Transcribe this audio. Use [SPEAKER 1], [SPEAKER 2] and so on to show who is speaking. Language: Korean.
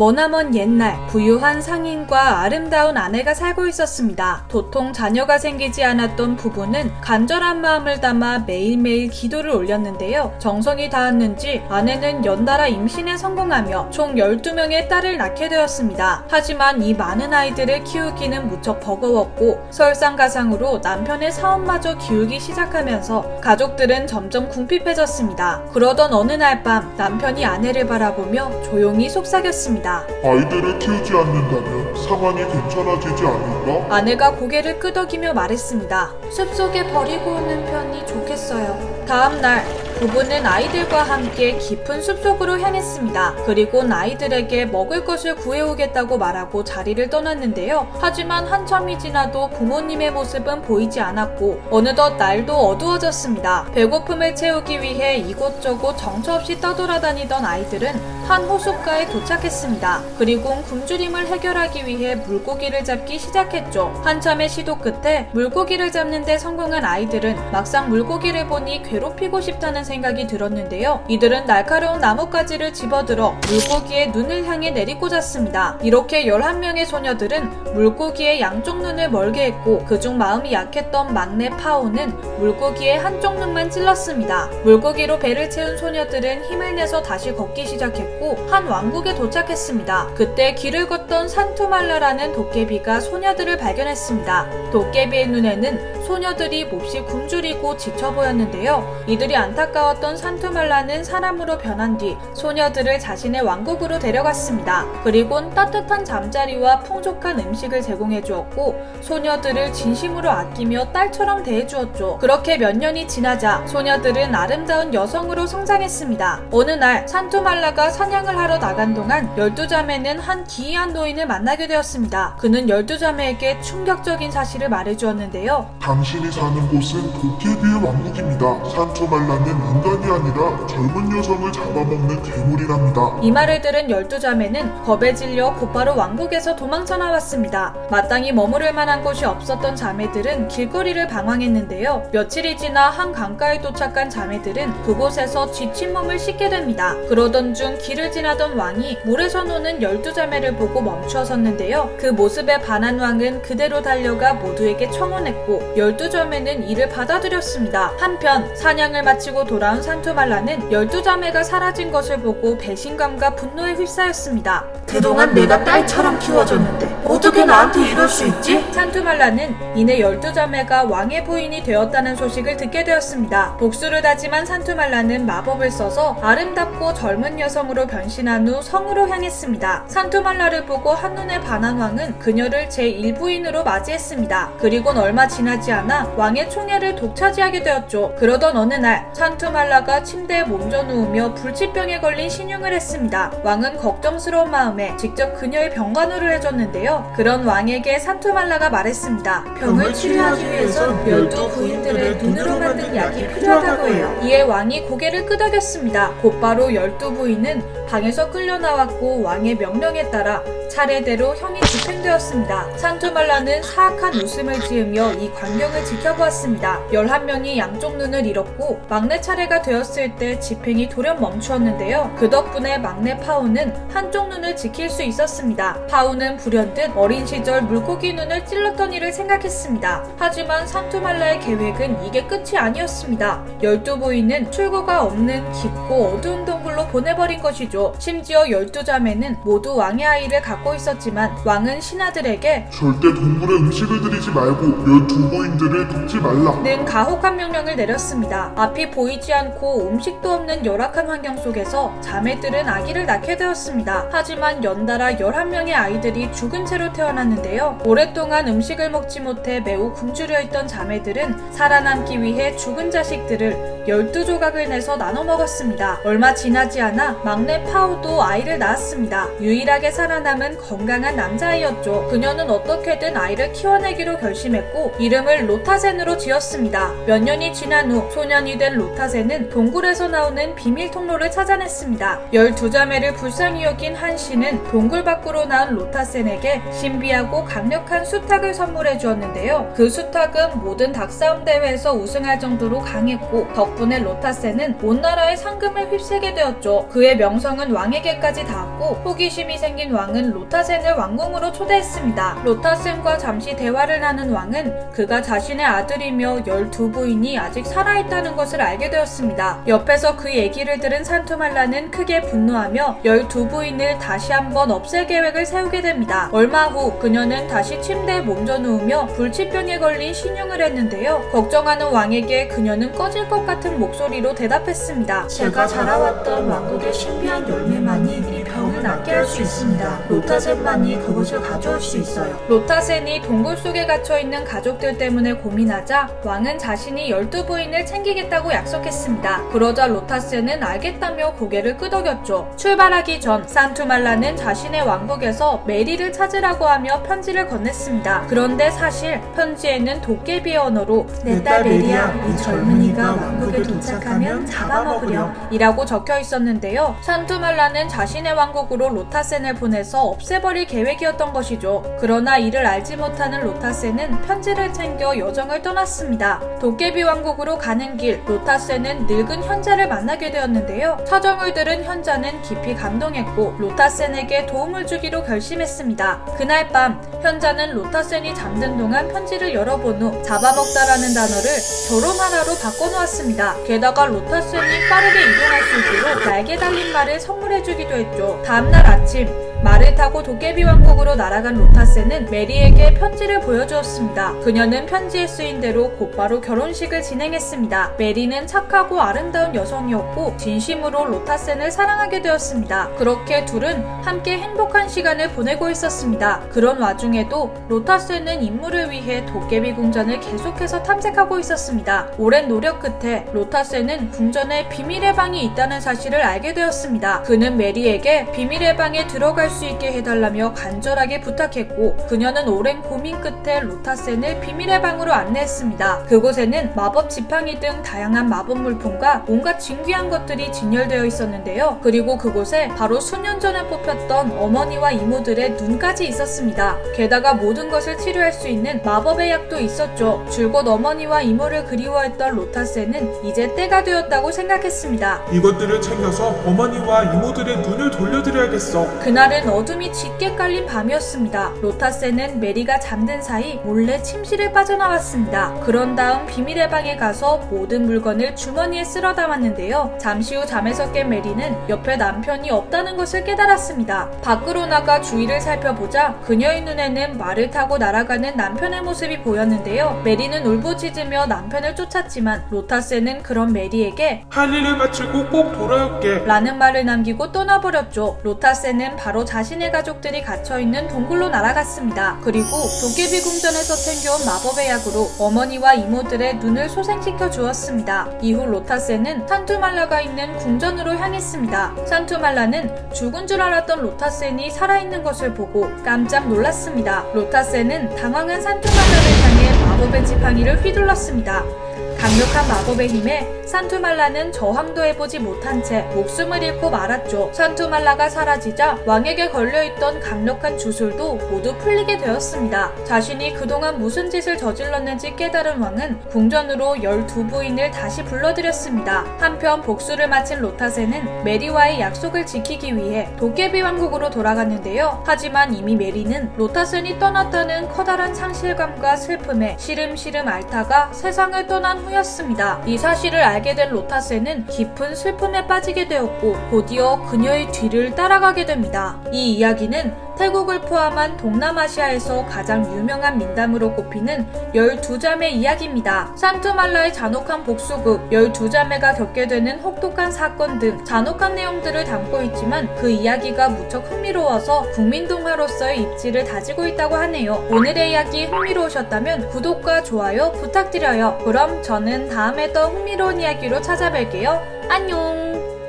[SPEAKER 1] 머나먼 옛날 부유한 상인과 아름다운 아내가 살고 있었습니다. 도통 자녀가 생기지 않았던 부부는 간절한 마음을 담아 매일매일 기도를 올렸는데요. 정성이 닿았는지 아내는 연달아 임신에 성공하며 총 12명의 딸을 낳게 되었습니다. 하지만 이 많은 아이들을 키우기는 무척 버거웠고 설상가상으로 남편의 사업마저 기울기 시작하면서 가족들은 점점 궁핍해졌습니다. 그러던 어느 날 밤 남편이 아내를 바라보며 조용히 속삭였습니다.
[SPEAKER 2] 아이들을 키우지 않는다면 상황이 괜찮아지지 않을까?
[SPEAKER 1] 아내가 고개를 끄덕이며 말했습니다. 숲속에 버리고 오는 편이 좋겠어요. 다음날 부부는 아이들과 함께 깊은 숲속으로 향했습니다. 그리고 아이들에게 먹을 것을 구해오겠다고 말하고 자리를 떠났는데요. 하지만 한참이 지나도 부모님의 모습은 보이지 않았고 어느덧 날도 어두워졌습니다. 배고픔을 채우기 위해 이곳저곳 정처 없이 떠돌아다니던 아이들은 한 호숫가에 도착했습니다. 그리고 굶주림을 해결하기 위해 물고기를 잡기 시작했죠. 한참의 시도 끝에 물고기를 잡는 데 성공한 아이들은 막상 물고기를 보니 괴롭히고 싶다는 생각이 들었는데요. 이들은 날카로운 나뭇가지를 집어들어 물고기의 눈을 향해 내리꽂았습니다. 이렇게 11명의 소녀들은 물고기의 양쪽 눈을 멀게 했고 그중 마음이 약했던 막내 파오는 물고기의 한쪽 눈만 찔렀습니다. 물고기로 배를 채운 소녀들은 힘을 내서 다시 걷기 시작했고 한 왕국에 도착했습니다. 그때 길을 걷던 산투말라라는 도깨비가 소녀들을 발견했습니다. 도깨비의 눈에는 소녀들이 몹시 굶주리고 지쳐 보였는데요. 이들이 안타까웠던 산투말라는 사람으로 변한 뒤 소녀들을 자신의 왕국으로 데려갔습니다. 그리곤 따뜻한 잠자리와 풍족한 음식을 제공해 주었고 소녀들을 진심으로 아끼며 딸처럼 대해 주었죠. 그렇게 몇 년이 지나자 소녀들은 아름다운 여성으로 성장했습니다. 어느 날 산투말라가 사냥을 하러 나간 동안 12자매는 한 기이한 노인을 만나게 되었습니다. 그는 12자매에게 충격적인 사실을 말해 주었는데요.
[SPEAKER 2] 당신이 사는 곳은 도깨비의 왕국입니다. 산토말라는 인간이 아니라 젊은 여성을 잡아먹는 괴물이랍니다.
[SPEAKER 1] 이 말을 들은 12자매는 겁에 질려 곧바로 왕국에서 도망쳐 나왔습니다. 마땅히 머무를 만한 곳이 없었던 자매들은 길거리를 방황했는데요. 며칠이 지나 한 강가에 도착한 자매들은 그곳에서 지친 몸을 씻게 됩니다. 그러던 중 길을 지나던 왕이 물에서 노는 12자매를 보고 멈추어 섰는데요. 그 모습에 반한 왕은 그대로 달려가 모두에게 청혼했고 12자매는 이를 받아들였습니다. 한편 사냥을 마치고 돌아온 산투말라는 12자매가 사라진 것을 보고 배신감과 분노에 휩싸였습니다.
[SPEAKER 3] 그동안 내가 딸처럼 키워줬는데 어떻게 나한테 이럴 수 있지?
[SPEAKER 1] 산투말라는 이내 12자매가 왕의 부인이 되었다는 소식을 듣게 되었습니다. 복수를 다짐한 산투말라는 마법을 써서 아름답고 젊은 여성으로 변신한 후 성으로 향했습니다. 산투말라를 보고 한눈에 반한 왕은 그녀를 제1부인으로 맞이했습니다. 그리곤 얼마 지나지 않아 왕의 총애를 독차지하게 되었죠. 그러던 어느 날 산투말라가 침대에 몸져 누우며 불치병에 걸린 신용을 했습니다. 왕은 걱정스러운 마음에 직접 그녀의 병간호를 해줬는데요. 그런 왕에게 산투말라가 말했습니다.
[SPEAKER 3] 병을 치료하기 위해선
[SPEAKER 1] 12부인들의 눈으로 만든 약이 필요하다고 해요. 이에 왕이 고개를 끄덕였습니다. 곧바로 12부인은 방에서 끌려 나왔고 왕의 명령에 따라 차례대로 형이 집행되었습니다. 산투말라는 사악한 웃음을 지으며 이 광경을 지켜보았습니다. 11명이 양쪽 눈을 잃었고 막내 차례가 되었을 때 집행이 돌연 멈추었는데요. 그 덕분에 막내 파우는 한쪽 눈을 지킬 수 있었습니다. 파우는 불현듯 어린 시절 물고기 눈을 찔렀던 일을 생각했습니다. 하지만 산투말라의 계획은 이게 끝이 아니었습니다. 12부인은 출구가 없는 깊고 어두운 동굴로 보내버린 것이죠. 심지어 12자매는 모두 왕의 아이를 갖고 있었지만 왕은 신하들에게
[SPEAKER 2] 절대 동물에 음식을 들이지 말고 12부인들을 돕지 말라
[SPEAKER 1] 는 가혹한 명령을 내렸습니다. 앞이 보이지 않고 음식도 없는 열악한 환경 속에서 자매들은 아기를 낳게 되었습니다. 하지만 연달아 11명의 아이들이 죽은 채로 태어났는데요. 오랫동안 음식을 먹지 못해 매우 굶주려 있던 자매들은 살아남기 위해 죽은 자식들을 12조각을 내서 나눠 먹었습니다. 얼마 지나지 않아 막내 파우도 아이를 낳았습니다. 유일하게 살아남은 건강한 남자아이였죠. 그녀는 어떻게든 아이를 키워내기로 결심했고 이름을 로타센으로 지었습니다. 몇 년이 지난 후 소년이 된 로타센은 동굴에서 나오는 비밀 통로를 찾아냈습니다. 12자매를 불쌍히 여긴 한 씨는 동굴 밖으로 나온 로타센에게 신비하고 강력한 수탉을 선물해 주었는데요. 그 수탉은 모든 닭싸움 대회에서 우승할 정도로 강했고 덕분에 로타센은 온 나라의 상금을 휩쓸게 되었죠. 로타센이었죠. 그의 명성은 왕에게까지 닿았고 호기심이 생긴 왕은 로타센을 왕궁으로 초대했습니다. 로타센과 잠시 대화를 나눈 왕은 그가 자신의 아들이며 12부인이 아직 살아있다는 것을 알게 되었습니다. 옆에서 그 얘기를 들은 산투말라는 크게 분노하며 12부인을 다시 한번 없앨 계획을 세우게 됩니다. 얼마 후 그녀는 다시 침대에 몸져 누우며 불치병에 걸린 신용을 했는데요. 걱정하는 왕에게 그녀는 꺼질 것 같은 목소리로 대답했습니다.
[SPEAKER 3] 제가 자라왔던 왕국의 신비한 열매만이 이 병을 낫게 할 수 있습니다. 로타센만이 그것을 가져올 수 있어요.
[SPEAKER 1] 로타센이 동굴 속에 갇혀있는 가족들 때문에 고민하자 왕은 자신이 12부인을 챙기겠다고 약속했습니다. 그러자 로타센은 알겠다며 고개를 끄덕였죠. 출발하기 전 산투말라는 자신의 왕국에서 메리를 찾으라고 하며 편지를 건넸습니다. 그런데 사실 편지에는 도깨비의 언어로
[SPEAKER 3] 내 딸 메리야, 이 젊은이가 왕국에 도착하면 잡아먹으렴
[SPEAKER 1] 이라고 적혀 있었는데요. 산투말라는 자신의 왕국으로 로타센을 보내서 없애버릴 계획이었던 것이죠. 그러나 이를 알지 못하는 로타센은 편지를 챙겨 여정을 떠났습니다. 도깨비 왕국으로 가는 길, 로타센은 늙은 현자를 만나게 되었는데요. 사정을 들은 현자는 깊이 감동했고 로타센에게 도움을 주기로 결심했습니다. 그날 밤 현자는 로타센이 잠든 동안 편지를 열어본 후 잡아먹다라는 단어를 결혼하라로 바꿔놓았습니다. 게다가 로타센이 빠르게 이동할 수 있도록 날개 달린 말을 선물해주기도 했죠. 다음날 아침 말을 타고 도깨비 왕국으로 날아간 로타센은 메리에게 편지를 보여주었습니다. 그녀는 편지에 쓰인 대로 곧바로 결혼식을 진행했습니다. 메리는 착하고 아름다운 여성이었고 진심으로 로타센을 사랑하게 되었습니다. 그렇게 둘은 함께 행복한 시간을 보내고 있었습니다. 그런 와중에도 로타센은 임무를 위해 도깨비 궁전을 계속해서 탐색하고 있었습니다. 오랜 노력 끝에 로타센은 궁전에 비밀의 방이 있다는 사실을 알게 되었습니다. 그는 메리에게 비밀의 방에 들어갈 수 있게 해달라며 간절하게 부탁했고 그녀는 오랜 고민 끝에 로타센을 비밀의 방으로 안내했습니다. 그곳에는 마법 지팡이 등 다양한 마법 물품과 온갖 진귀한 것들이 진열되어 있었는데요. 그리고 그곳에 바로 수년 전에 뽑혔던 어머니와 이모들의 눈까지 있었습니다. 게다가 모든 것을 치료할 수 있는 마법의 약도 있었죠. 줄곧 어머니와 이모를 그리워했던 로타센은 이제 때가 되었다고 생각했습니다.
[SPEAKER 4] 이것들을 챙겨서 어머니와 이모들의 눈을 돌려드려야겠어.
[SPEAKER 1] 그날은 어둠이 짙게 깔린 밤이었습니다. 로타센은 메리가 잠든 사이 몰래 침실에 빠져나왔습니다. 그런 다음 비밀의 방에 가서 모든 물건을 주머니에 쓸어 담았는데요. 잠시 후 잠에서 깬 메리는 옆에 남편이 없다는 것을 깨달았습니다. 밖으로 나가 주위를 살펴보자 그녀의 눈에는 말을 타고 날아가는 남편의 모습이 보였는데요. 메리는 울부짖으며 남편을 쫓았지만 로타센은 그런 메리에게
[SPEAKER 4] 할 일을 마치고 꼭 돌아올게.
[SPEAKER 1] 라는 말을 남기고 떠나버렸죠. 로타센은 바로 자신의 가족들이 갇혀있는 동굴로 날아갔습니다. 그리고 도깨비 궁전에서 챙겨온 마법의 약으로 어머니와 이모들의 눈을 소생시켜 주었습니다. 이후 로타센은 산투말라가 있는 궁전으로 향했습니다. 산투말라는 죽은 줄 알았던 로타센이 살아있는 것을 보고 깜짝 놀랐습니다. 로타센은 당황한 산투말라를 향해 마법의 지팡이를 휘둘렀습니다. 강력한 마법의 힘에 산투말라는 저항도 해보지 못한 채 목숨을 잃고 말았죠. 산투말라가 사라지자 왕에게 걸려있던 강력한 주술도 모두 풀리게 되었습니다. 자신이 그동안 무슨 짓을 저질렀는지 깨달은 왕은 궁전으로 12부인을 다시 불러들였습니다. 한편 복수를 마친 로타센은 메리와의 약속을 지키기 위해 도깨비 왕국으로 돌아갔는데요. 하지만 이미 메리는 로타센이 떠났다는 커다란 상실감과 슬픔에 시름시름 앓다가 세상을 떠난 후였습니다. 이 사실을 알게 된 로타센은 깊은 슬픔에 빠지게 되었고 곧이어 그녀의 뒤를 따라가게 됩니다. 이 이야기는 태국을 포함한 동남아시아에서 가장 유명한 민담으로 꼽히는 12자매 이야기입니다. 산투말라의 잔혹한 복수극, 12자매가 겪게 되는 혹독한 사건 등 잔혹한 내용들을 담고 있지만 그 이야기가 무척 흥미로워서 국민동화로서의 입지를 다지고 있다고 하네요. 오늘의 이야기 흥미로우셨다면 구독과 좋아요 부탁드려요. 그럼 저는 다음에 더 흥미로운 이야기로 찾아뵐게요. 안녕!